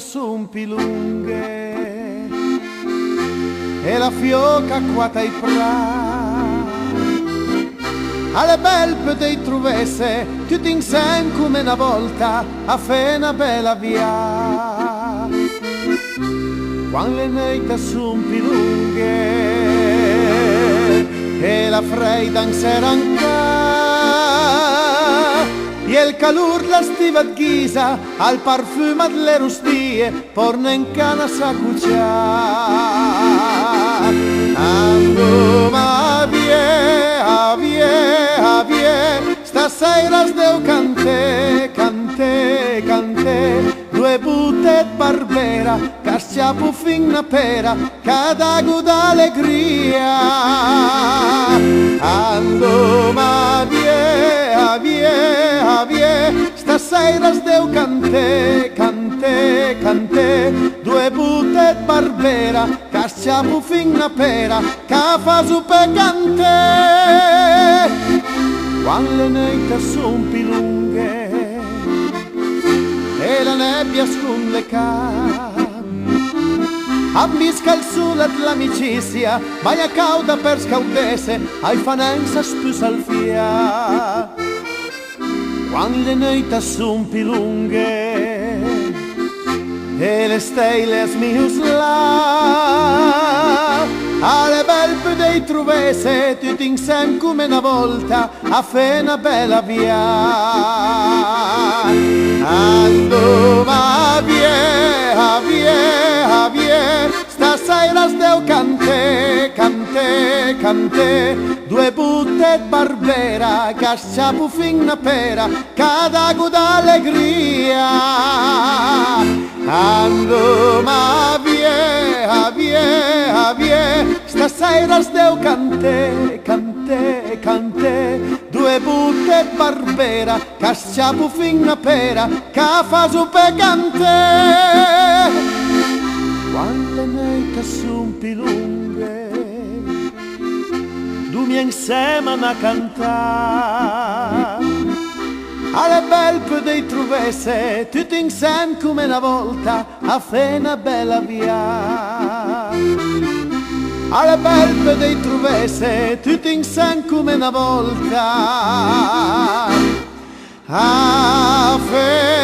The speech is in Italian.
son più lunghe e la fioca qua tai pra alle belpe dei truvesse tutti insieme come una volta a fe una bella via quando le neite son più lunghe e la freida in seranca e il calor la stiva ghisa al parfumo delle rustie porna in cana sa cuccia andoma vie stasera sdeu cante due butte barbera casciapu fin una pera cadago d'allegria andoma vie stasera sdeu cante due butte barbera casciapu fin una pera ca fa su pe cante quando le neite son più lunghe e la nebbia scon le ambisca il sole dell'amicizia vai a cauda per scaudese ai fanenza spusa al fia quando le neite son più lunghe e le stelle smius là alle belpe dei truvese tutti insieme come una volta a fe una bella via andoma vie stasera sdeu cante due butte barbera casciapu fin una pera cadago d'allegria andoma vie stasera sdeu cante due butte barbera casciapu fin una pera ca fa su pe cante quando le neite son più lunghe dumia insieme a cantare alle belpe dei truvesse tutti insieme come una volta a fe una bella via alle belpe dei truvesse tutti insieme come una volta a fe